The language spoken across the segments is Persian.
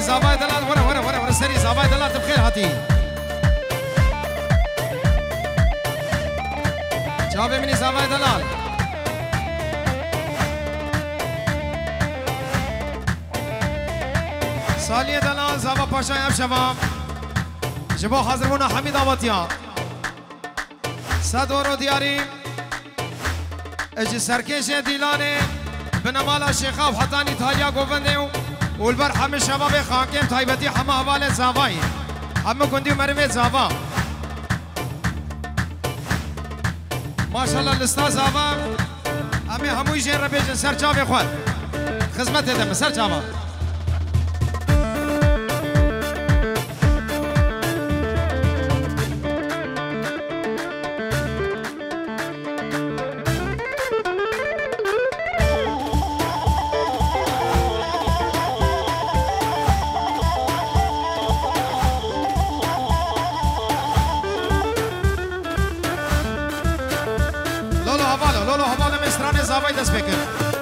زابای دلال ورا سری زابای دلال بخیر هاتی جواب منی زابای دلال سالی دلال زابا پاشای اب شوام جبو حاضر بونا حمید آواتیا صدورو دیاری اجی سرکش دیلانه بنمالا شیخا و حتانی تالیا گوونده والبر همه شباب خاکم تایبتی همه حوال زاوایی همه گندی و مروه زاوا ماشاءالله لستا زاوا همه هموی جن را بیجن سر چاوی خود خدمت دم سر چاوا لولو حواله مسترانه زاوای دست بکن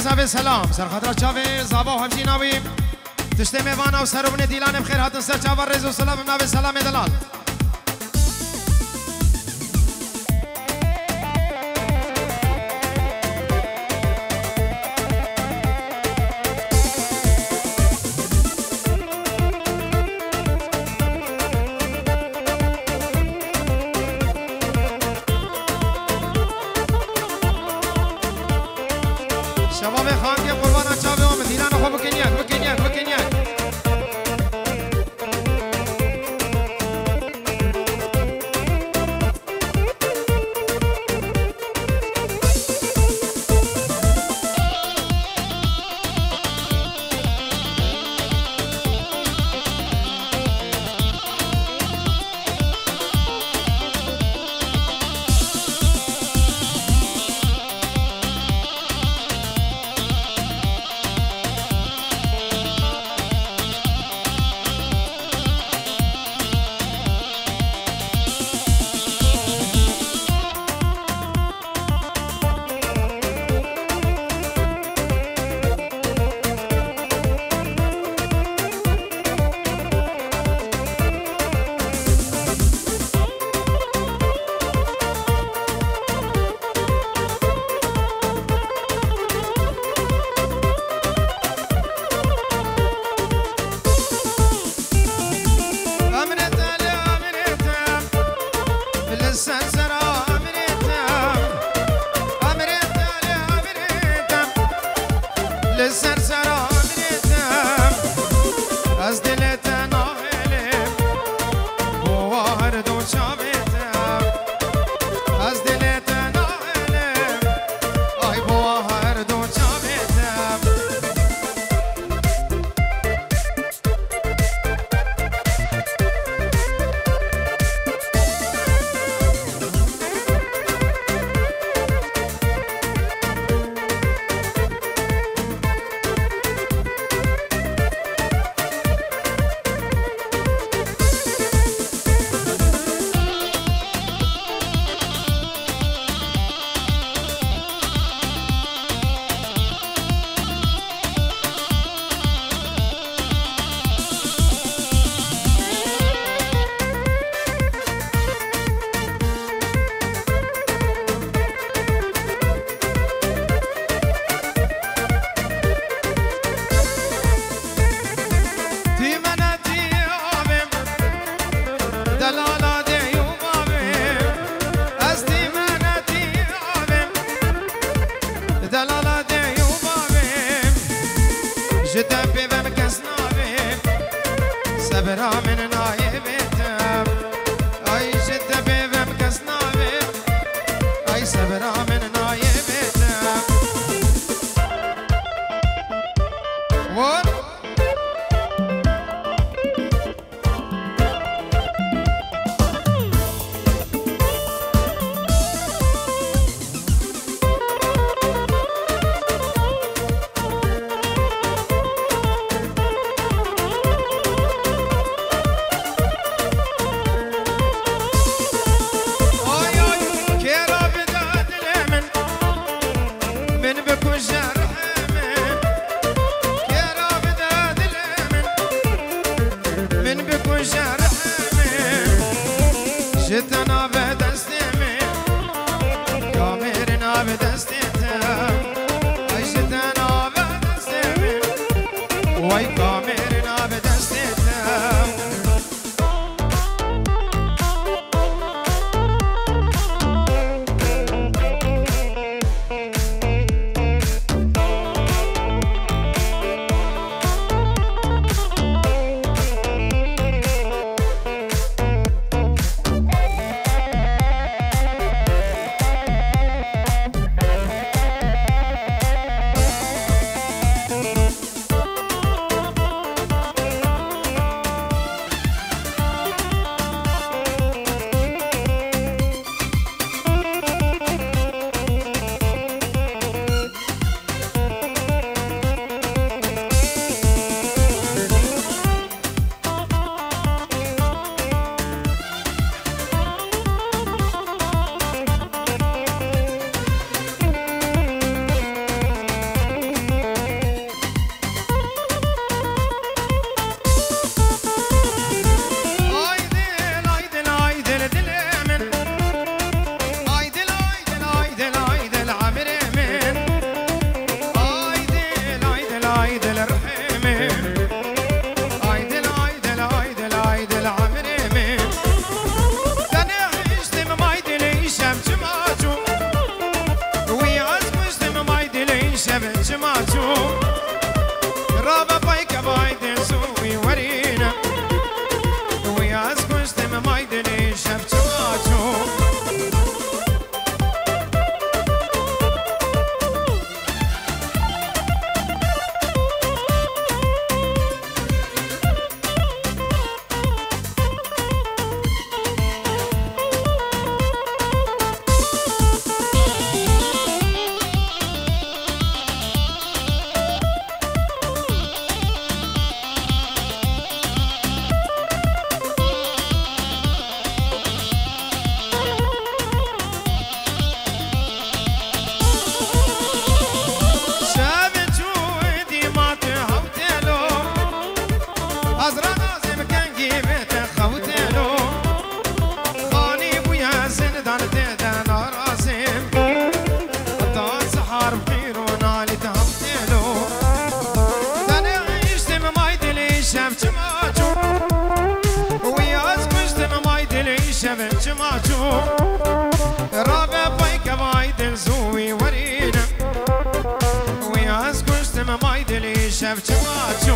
زاوی سلام سر خاطر چاوی زابا و همچی ناوی تشتی میوانا و سروبن دیلان بخیر هاتن سر چاور رز و سلام ناوی سلام دلال شباب خان که قربان چاوی و مدینان خوب بکنیک بکنیک بکنیک رابع بيك بايدن زوي ورينا وياز كشتم مايدلي شفت ماتشو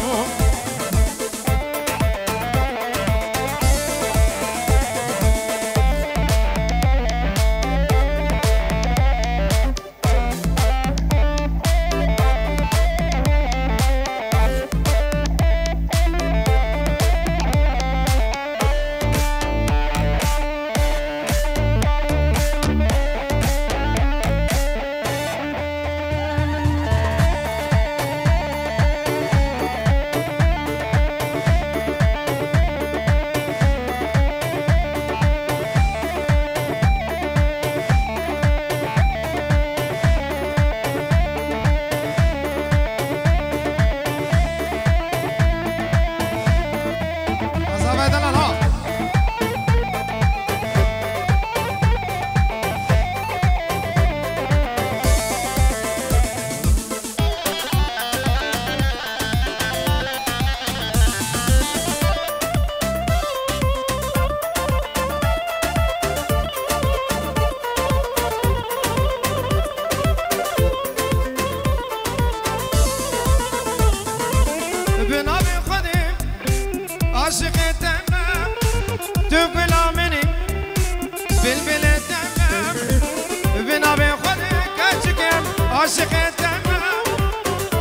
عاشق تمام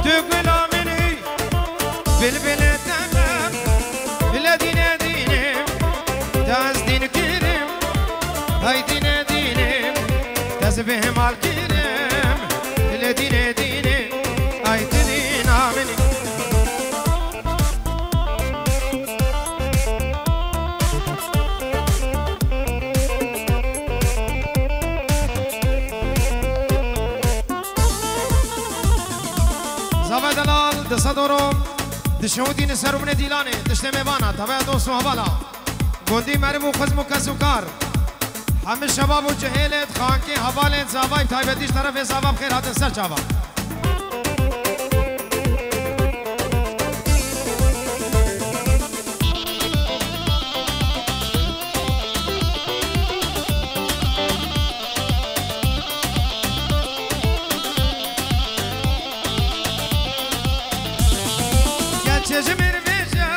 تقول مني بالبلد تمام الذين دينهم تاز دين كريم هاي دين دينهم تاز بهم الكريم الذين دينهم هاي دين مني دستورم دشودی نسرو من دیلانه دشتم بانا تبع دوست و حوالا گندی مرمو خزمو کسوکار همه شباب و جهیلت خانکی حوالت زاوای تایبتیش طرف زاوام خیر هاتن سر چاوا جميل بيجا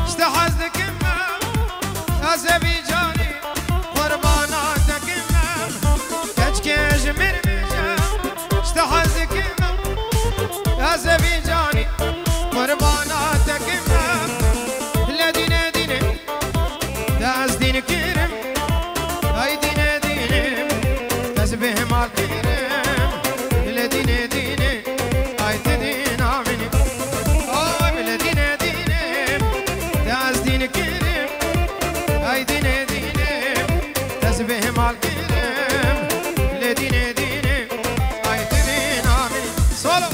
استحزنك ما أزبيجاني قرباناتك ما كجك جميل بيجا استحزنك ما أزبيجاني قرباناتك ما الذين دينهم داز دين كريم هاي دين دينهم داز بهم الكريم الذين دينهم هاي تدين عمني بهم الكريم لدين ديني هاي تدين آمين سولو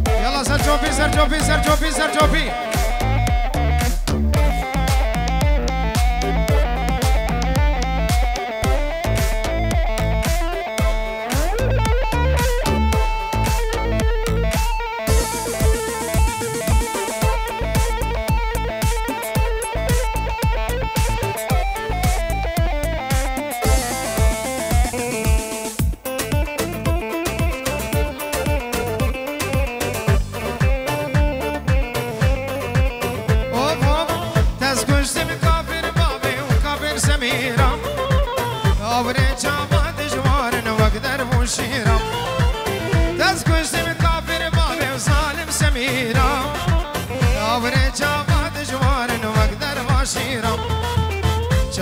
يلا سرجوبي سرجوبي سرجوبي سرجوبي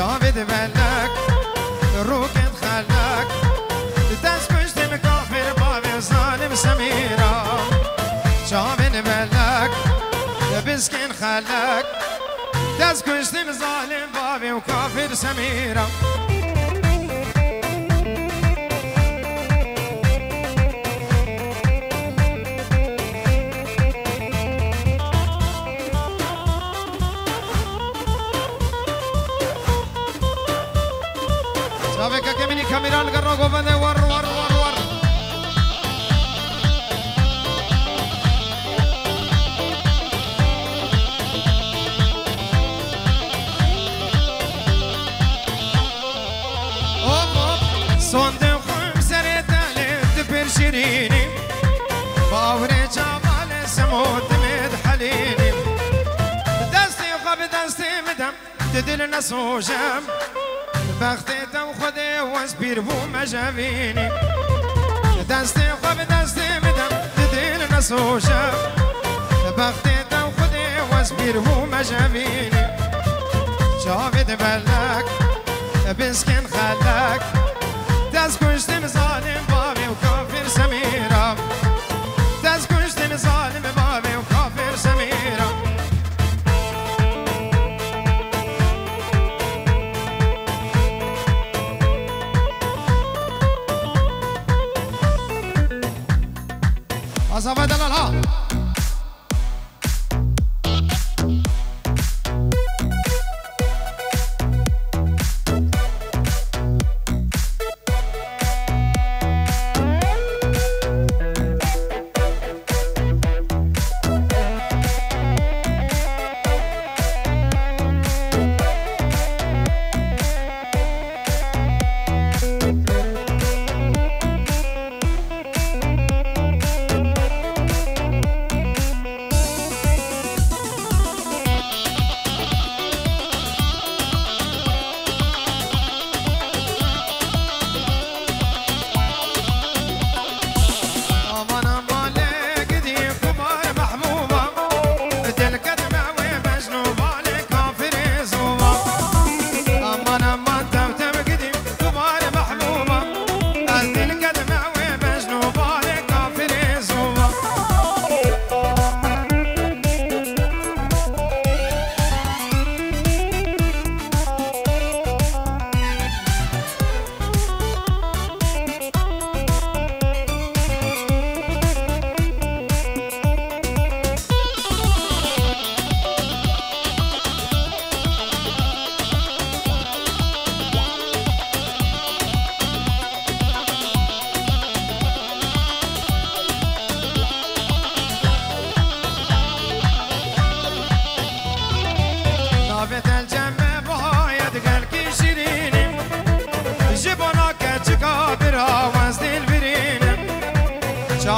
جاوید بلک روکت خلک دست کشتم کافر باب ظالم سمیرا جاوید بلک بسکن خلک دست کشتم ظالم باب و کافر سمیرا Sabe que mini kameran garno govende war war war war. بدم تدل نسوجم بختي تو خدي واسبير بو مجابيني دستي خوب دستي بدم تدل نسوجم بختي تو خدي واسبير بو مجابيني جاوید بلک بسکن خلک دست کشتم ظالم بابی و کافر سمیرم دست کشتم ظالم بابی و کافر سمیرم اصابه دلال ها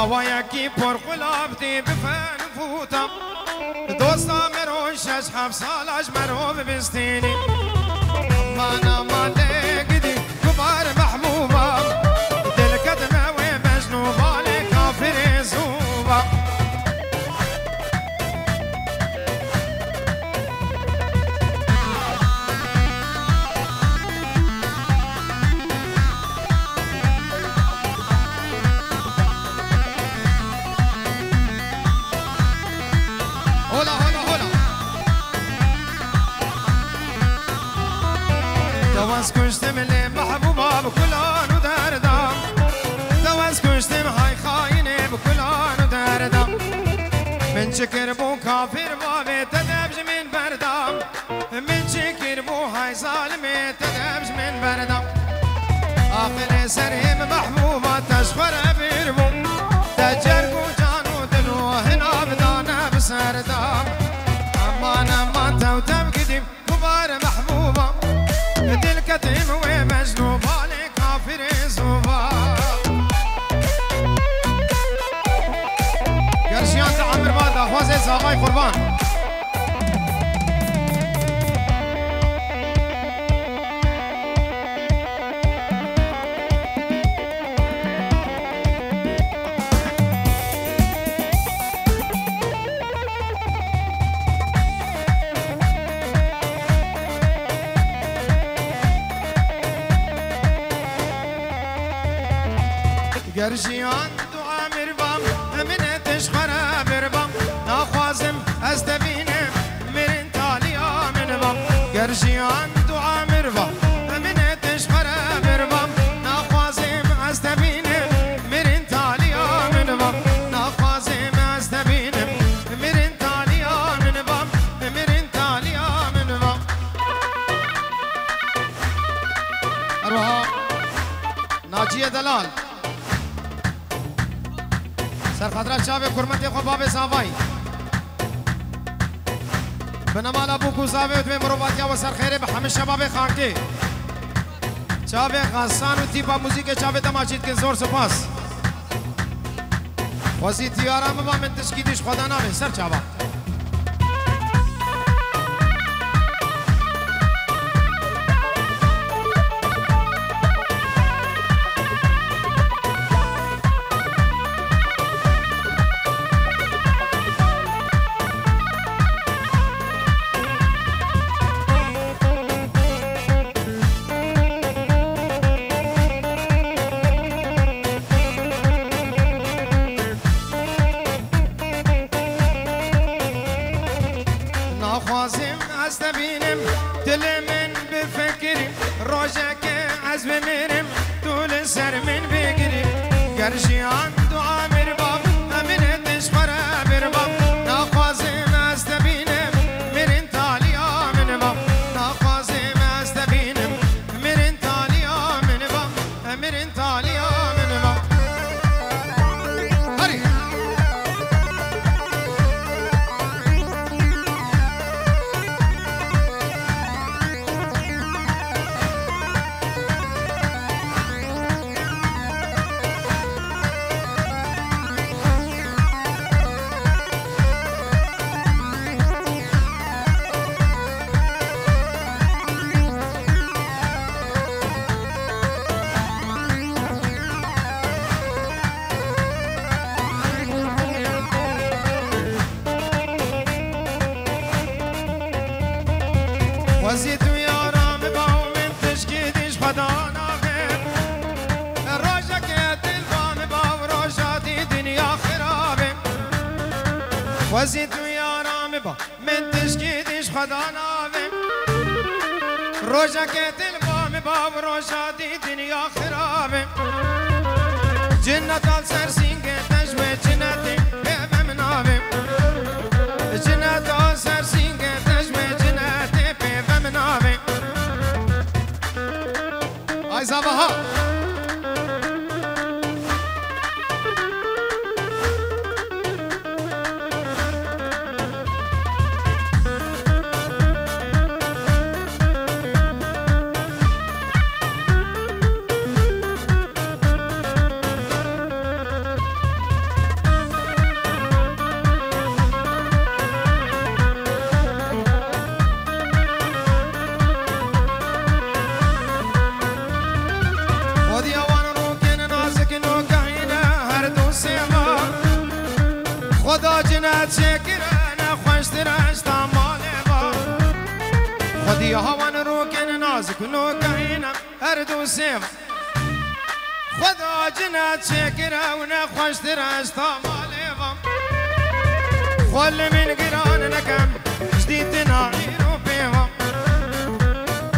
شاوایکی پر قلابتی بفن فوتم دوستا مرون شش هفت سالش مرو ببستینی مانا ماله گدی کبار محبوبا دل کدمه و مجنوبا لکافر زوبا دواز کشتم لی محبوبا بکلان و دردم دواز کشتم های خاینه بکلان و دردم من چکر بو کافر بابه تدبج من بردم من چکر بو های ظالمه تدبج من بردم آخر سرهم محبوبا تشخور بربو تجرگ و جان و دل و هنا بدانه بسردم امان امان تو تبقدیم کبار محبوبا دل کتیم و مجنوبا لکافر زوبا گرشیان تعمر باد اخواز زاغای قربان گرشیان دعا مربام امنه تشخره بربام ناخوازم از دبینم مرین تالیا منبام گرشیان دعا مربام امنه تشخره بربام ناخوازم از دبینم مرین تالیا منبام ناخوازم از دبینم مرین تالیا منبام مرین تالیا منبام اروها ناجیه دلال سر خطرات شابه کرمت خو باب صافای بنمال ابو کو صافه و مرواتیا و سر خیره به همه شباب خانکی شابه خاصان و تیپا موزیک شابه تماشید که زور سپاس وزی تیارم با من تشکیدش خدا نامه سر شابه دبینم دل من بفکری روزک از بمیرم طول سر من بگیری گرشیان دعا مرباب امین دشمره برباب نخوازم از دبینم مرین تالیا من باب نخوازم از دبینم مرین تالیا من باب مرین تالیا من باب هری وزيت ويا رام باو من تشكيدش خدانا غير روجك يا تلفام باو روجاتي دنيا خرابة وزيت ويا رام باو من تشكيدش خدانا غير روجك يا تلفام باو روجاتي دنيا خرابة جنة السرسينجة تجوي جنتي بيبه منابه جنة السرسينجة تجوي جنتي بيبه منابه آي زبها خدا جنت شکرانه خوش درش تماله با خودی هوان رو کن نازک نو کهینم هر دو سیم خدا جنت شکرانه خوش درش تماله با خول من گران نکم جدید نایی رو بیوام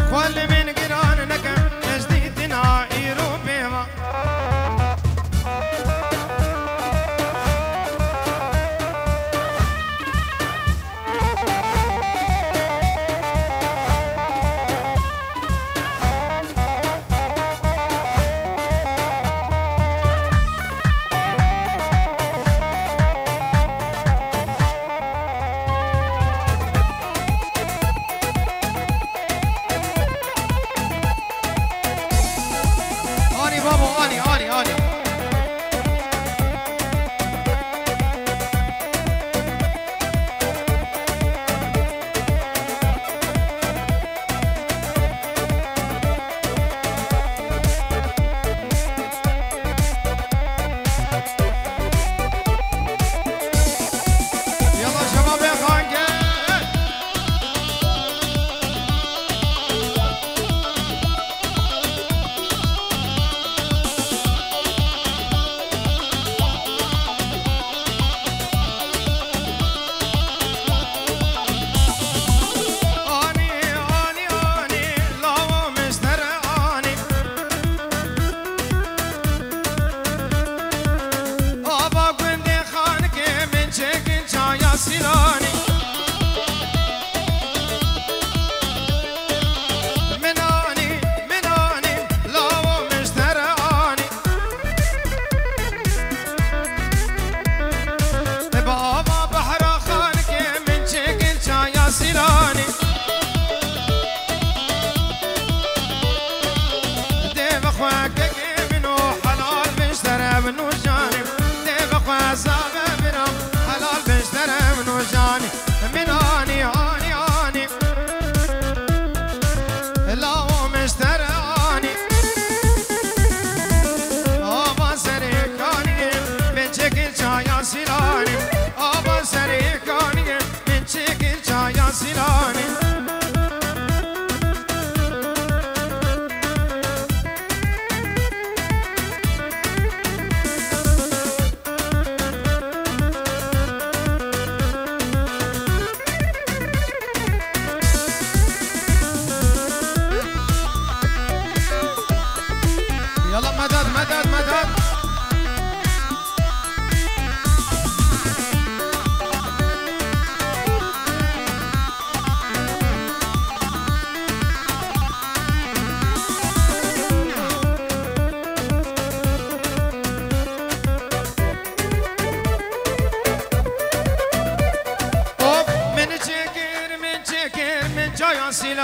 خول من گران نکم جدید نایی رو بیوام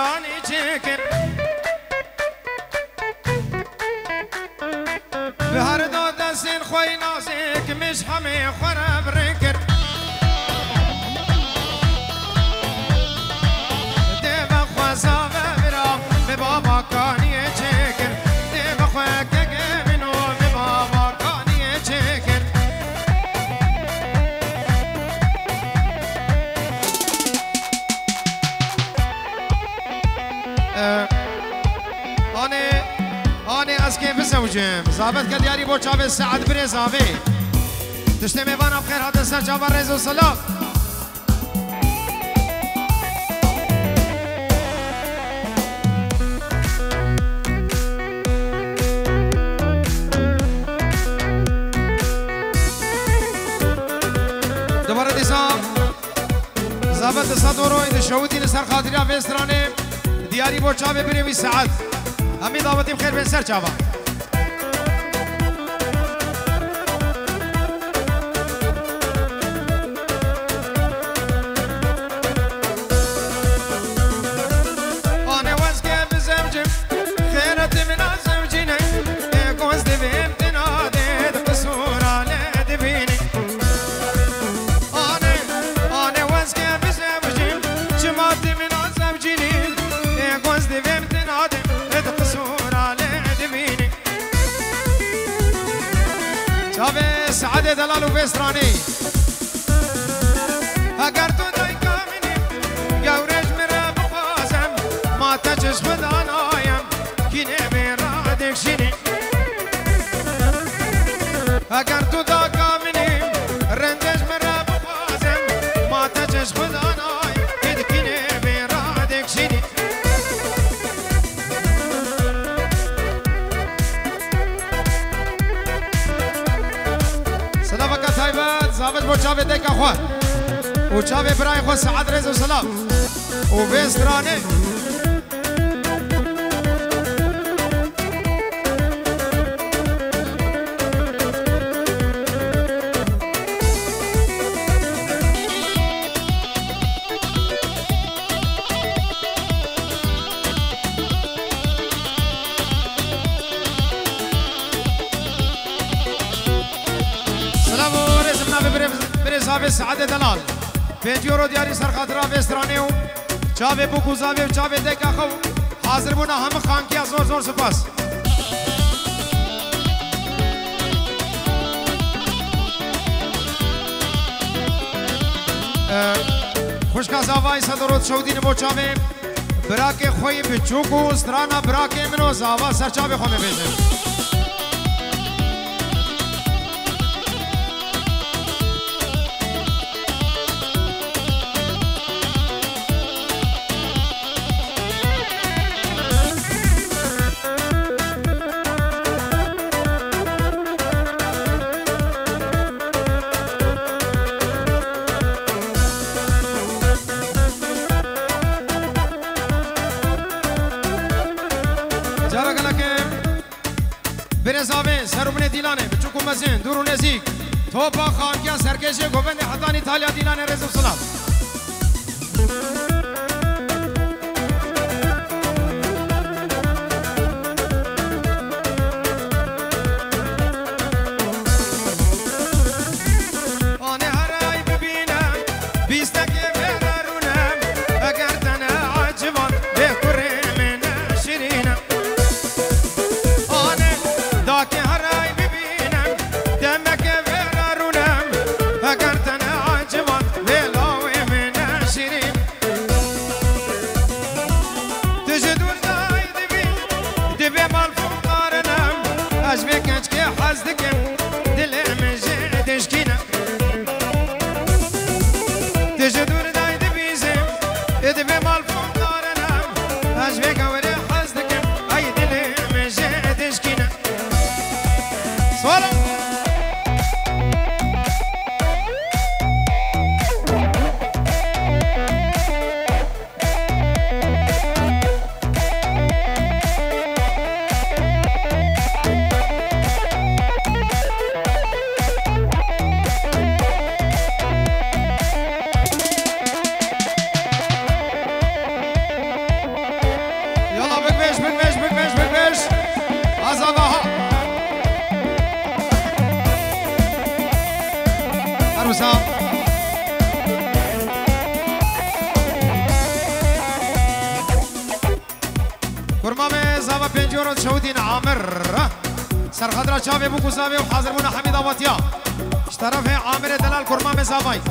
سیرانی چکر به هر دو دستین خوی نازک مش همه خورا برکر دیو خوزا و برا به بابا کانی چکر دیو خواه که منو به بابا کانی چکر آنه از که بزوجم زابط که دیاری با چاوه سعد بره زاوه تشته میوان اب خیر حد سر چاوه رز و سلام دوباره دیسا زابط دستا دورو این شهودی نسر خاطری ویسترانه دیاری با چاوه بره وی سعد همی دعوتیم خیر بین سر چاوا آنه وز که بزوجم خیرت من از زوجینه گوز دویم تناده قصورا لدبینه آنه وز که بزوجم جماعت من از زوجینه گوز دویم تناده شابه سعد دلال و بسترانی اگر تو دای کامینی گورش مرا بخوازم ما تجش خدا نایم کینه میرا دکشینی اگر تو دا کامینی رندش مرا بخوازم ما تجش خدا نایم کینه میرا دکشینی زابط بو چاوه دیگه خواه و چاوه برای خود سعد رز و سلام و بسترانه زاوه سعد دلال 5 یورو دیاری سرخاطرا وسترانه و چاوه بوکو زاوه و چاوه دیگه خو حاضر بونا همه خانکی از زور زور سپاس خوشکا زاوه صدرات شودین بو چاوه براک خوی بچوکو استرانا براک منو زاوه سر چاوه خو میبیزه برزاوه سرمن دیلانه بچوکو مزین دورو نزیک توپا خانکیا سرکشی گوبند حتان ایتالیا دیلانه رزو سلام آنه هرای ببینم بیستکی برارونم اگر تنه عجبان بکره من شیرینم که هرای ببینم دمک برارونم اگر تنه عجبان ویلاوی من شیرین يورو شودين عامر سر خضرا شافي بو كوسافي وحاضر بونا حميد أباتيا اشترف عامر دلال كرما مسافاي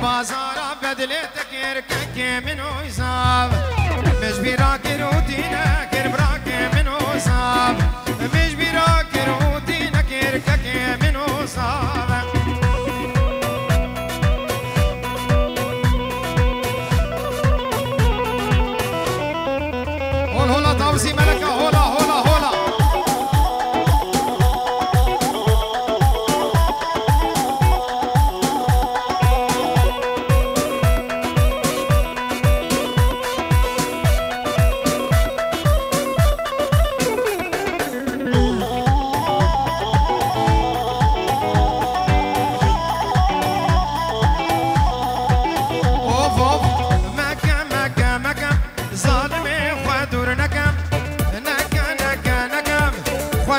بازارا بدلت كيرك منو يصاب مش براك روتينا كير براك منو صاب مش براك روتينا كيرك منو صاب هولا طاوسي ملكة هولا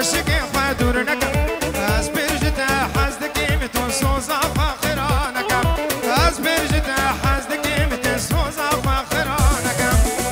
عاشقي خادور نكم أزبرجت حزدكي متون صوزا فاخرا نكم أزبرجت حزدكي متون صوزا فاخرا نكم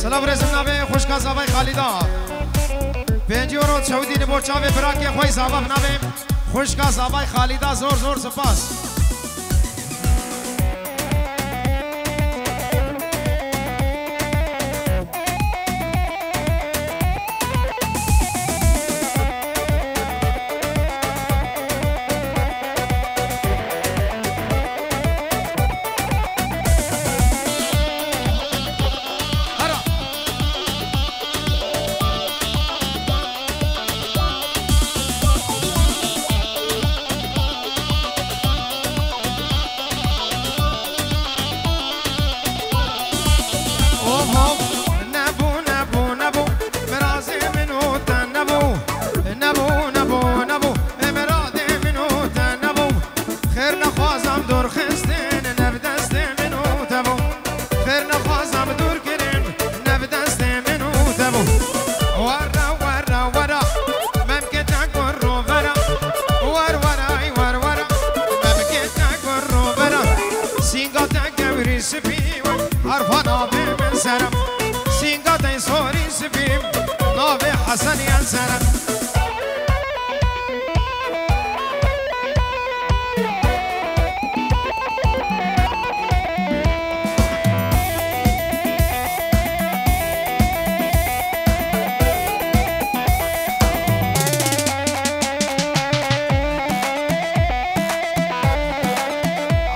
سلام رسم نابه خوشکا زاوای خالیدا 5 یورو چودی نبو چاوه براکی خوی زاوا نابه خوشکا زاوای خالیدا زور زور سپاس حسن يا سلام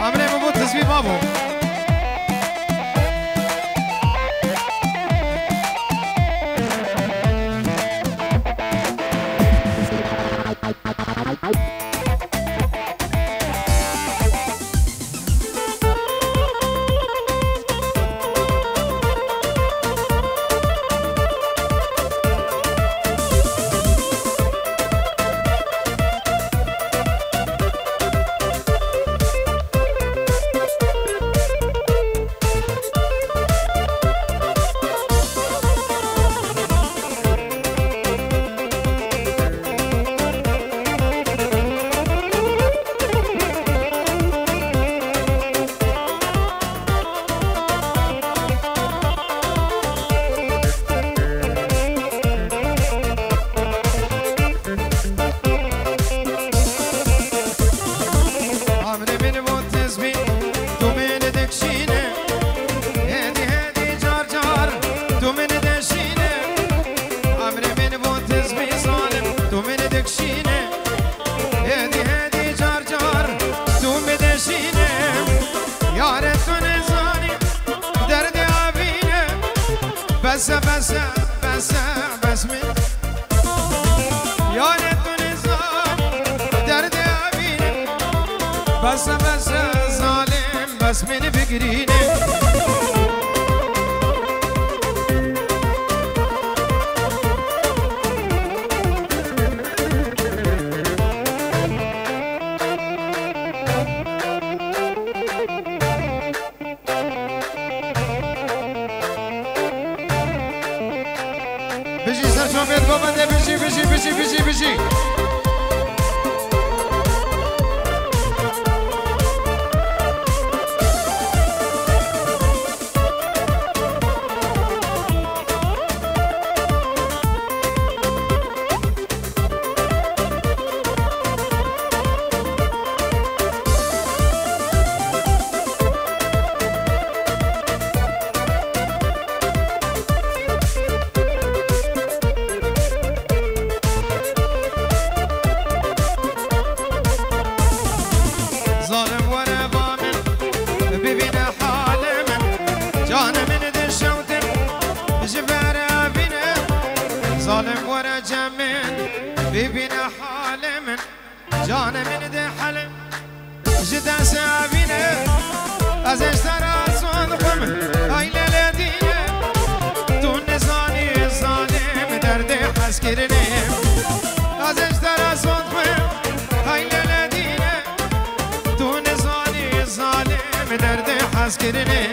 عمري مبوت تسبيب بابو بس بس بس بس من يا ريت نظام درد أبينه بس بس ظالم بس من فكرينه بيجي سرشو بيت بابنده بيجي بيجي بيجي بيجي بيجي ظالم ورا بامن ببينا حال من جان من دشوتم جبر أبينا ظالم ورا جمن ببينا حال من جان من دحلم جدا سابينا از اشترى صدقم هاي للدينا دون نزاني ظالم درد حسكرني از اشترى صدقم هاي للدينا دون زاني ظالم درد حسكرني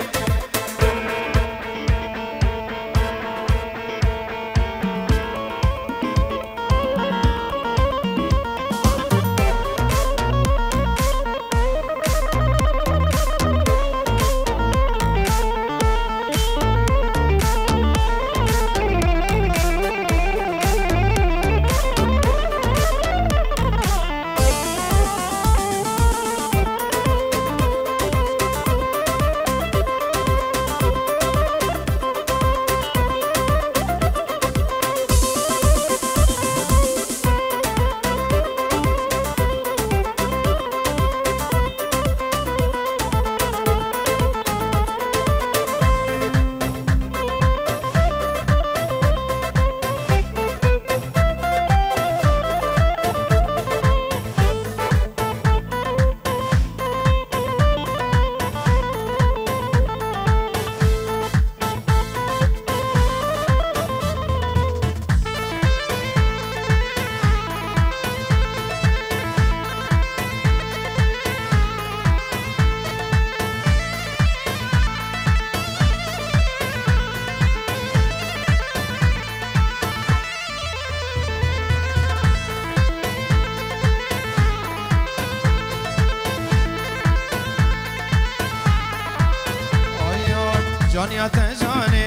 جانيات جاني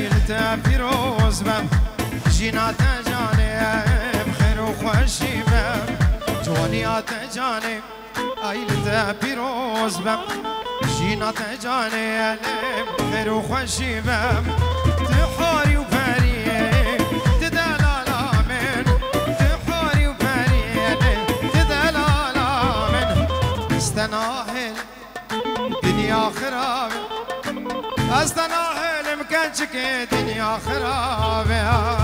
يلتا فيروز بم جينات جاني بخير وخوشي بم جانيات جاني يلتا فيروز بم جينات جاني بخير وخوشي بم تحاري وباري تدلال من تحاري وباري تدلال من استناهل دنيا خراب استناهل مكانشك دنيا خراب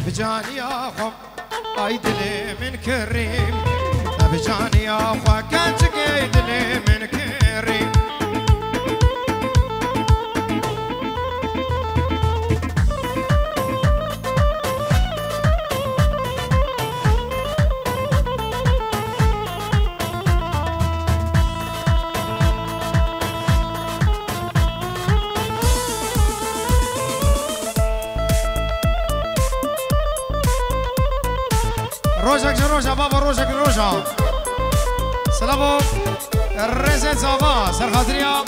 بجاني اخو اي دلي من كريم بجاني اخو كانت قيد لي من كريم روجك جروجا بابا روجك روجا سلامو الرزق زابا سرخاطريا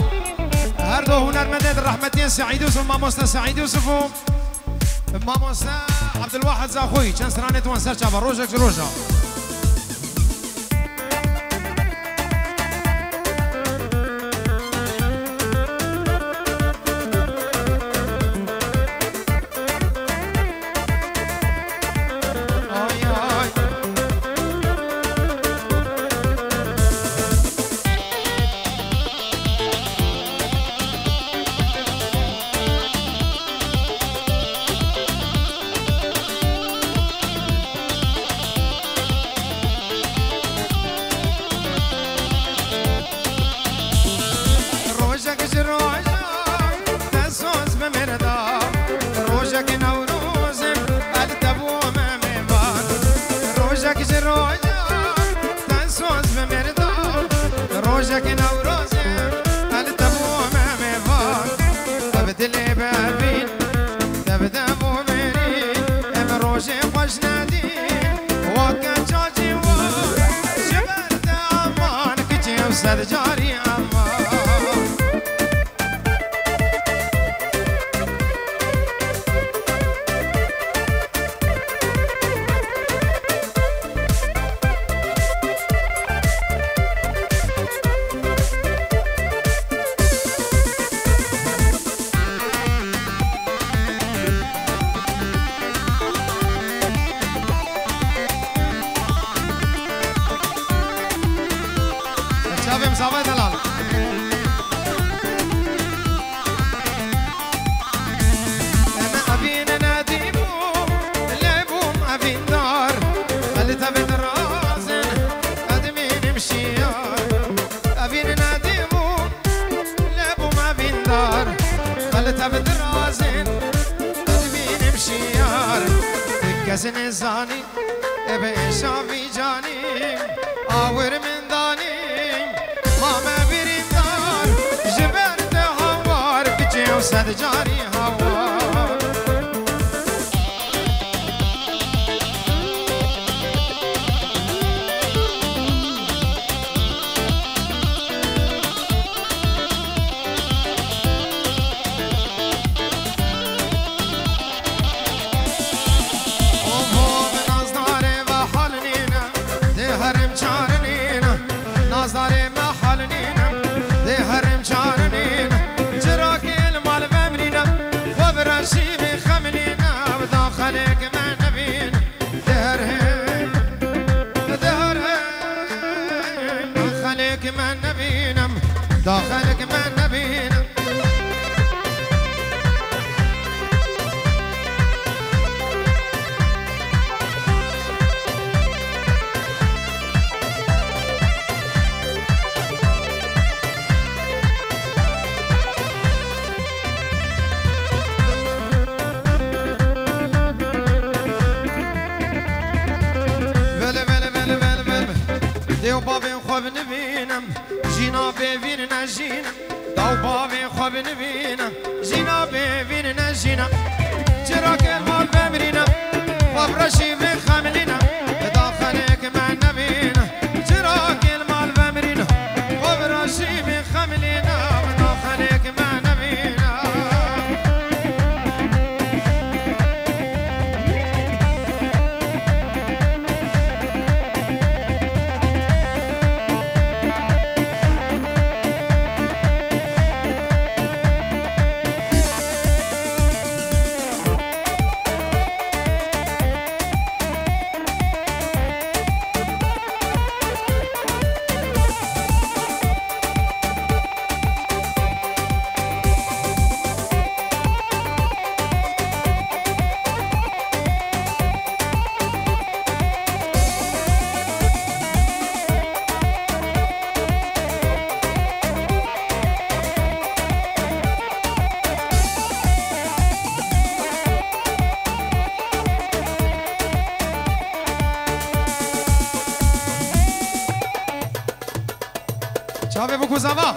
هر دو هنرمند الرحمتين سعيد يوسف ماموسنا سعيد يوسف ماموسنا عبد الواحد زاخوي كان سرانه توان سر بابا روجك جروجا Savez-vous ça va?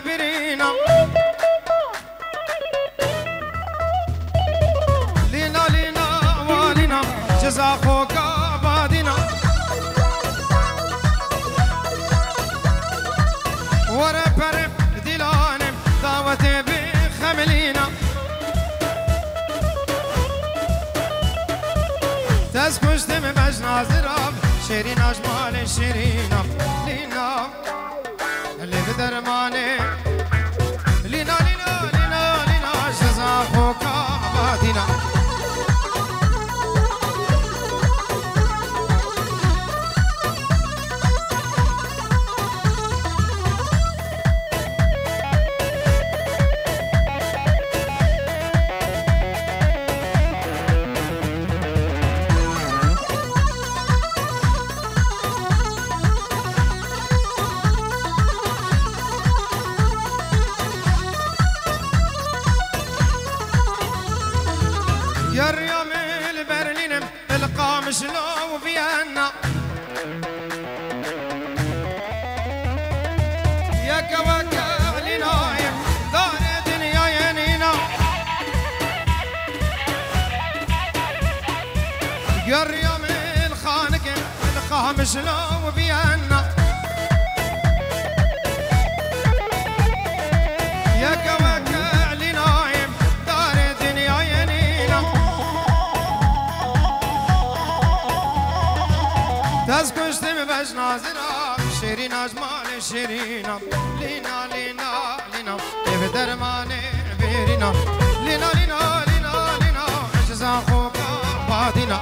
برينا لينا لينا والينا جزا خوك عبادنا ورا برب دلانم دعوتي بخملينا تسكشتم بجنا زراب شيرين أجمال شيرينا لينا اللي بدرماني لينا لينا لينا لينا جزا خوك عبادنا يا الريام البرلين القامش لو فيينا يا كواكا لنايم دار دنيا ينينا يا الريام الخانق القامش لو فيينا يا كواكا لنايم دار دنيا ينينا تسكشتم بجنا زراب شيرين أجمال شيرينا لينا لينا لينا كيف درماني بيرينا لينا لينا لينا لينا جزا خوك عبادنا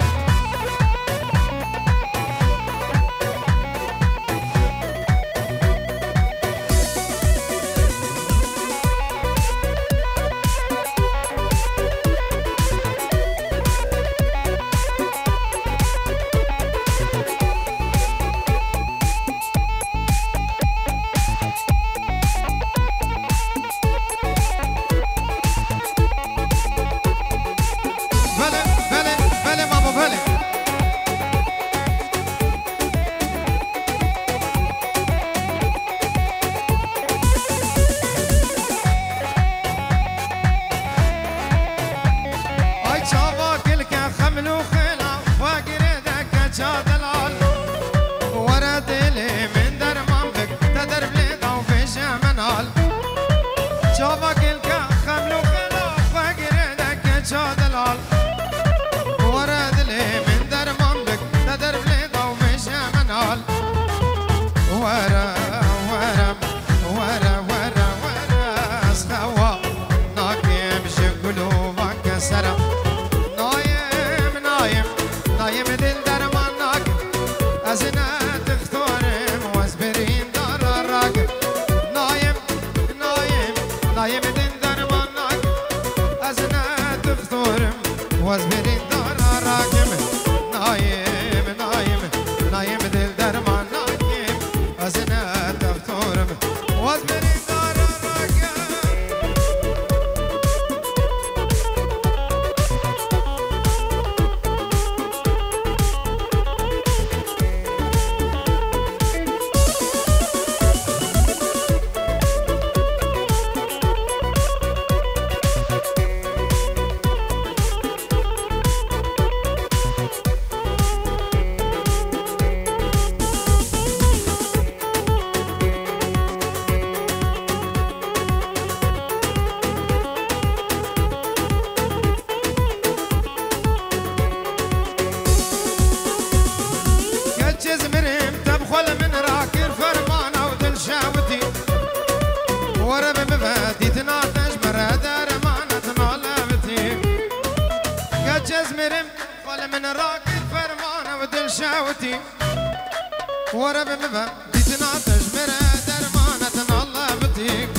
ورا بمبا ديتنا تجمر درمانة الله بتيك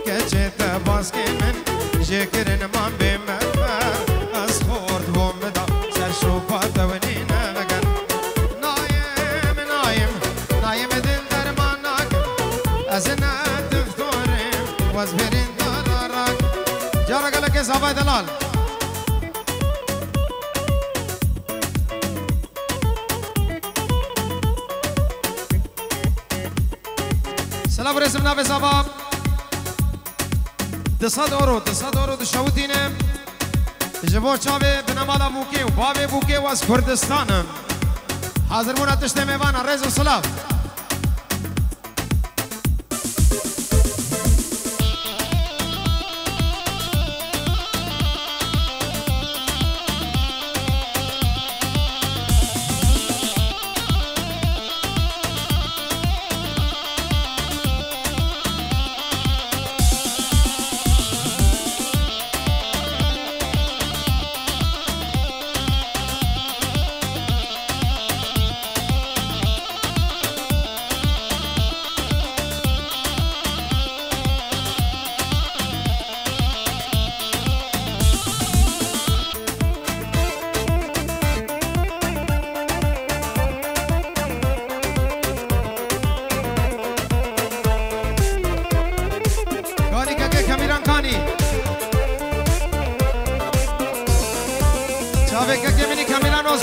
كجيت باسكي من جيكرن من بمبا أسخورت بومدا سرشوفات ونينا مكان نايم نايم نايم دل درمانك أزنا تفتورم وازبرين دارك جارك لك صافي دلال سلام رسم نابه زباب 200 اورو دشوتینم جبور چاوه بنمالا بوکه و بابه بوکه و از کردستانم حاضر مونه تشته میوان رز و سلام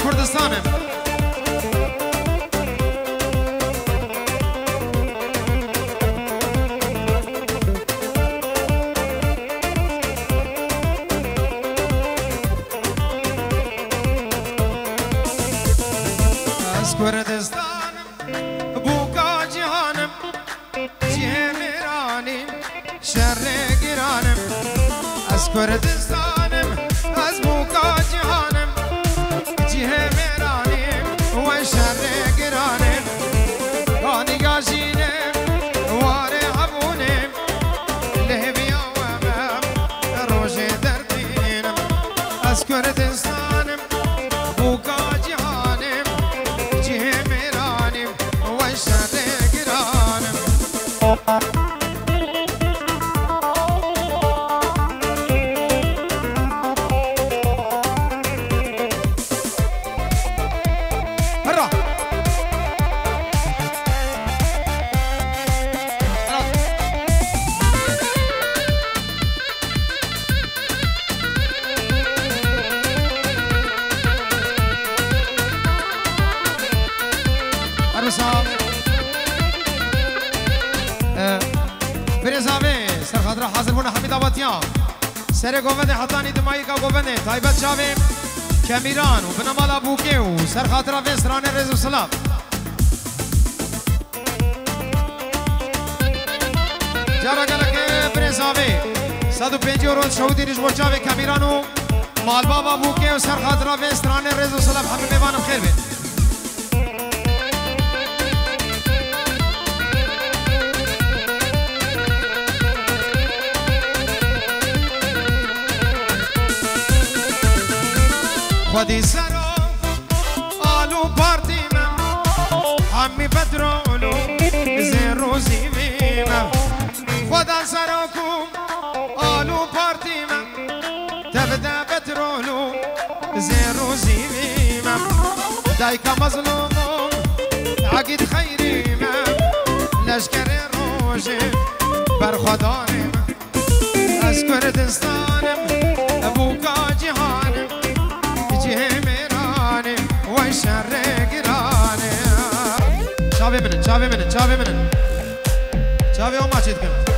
کردستانم از کردستانم بوکا جهانم جه میرانیم شر گرانم از کردستانم از بوکا جهانم جه میرانیم و شر گرانیم کانی گاشینم واره حبونیم لحبیا و مم روش دردینم از کردستانم بوکا جهانم جه میرانیم و شر گرانیم حاضر بونا حمید آبادیان سر گوونده حتانی دمایی که گوونده تایبت جاویم کمیران و بنامالا بوکه و سر خاطر وستران رز و سلام جارا گلک برزاوی 150 روز شهودی رجبو جاوی کمیران و مالبابا بوکه و سر خاطر وستران رز و سلام همه میوانم خیر بید خودی سرو آلو پارتی من همی پترولو زیر روزی میمم خدا سرو کم آلو پارتی من تبدا پترولو زیر روزی میمم دایکا مظلومم عقید خیری من لشکر روشه بر خدا من از کردستانم بوکا جهانم جه میرانه و شر گرانه چاوه منن چاوه اوما چید کنم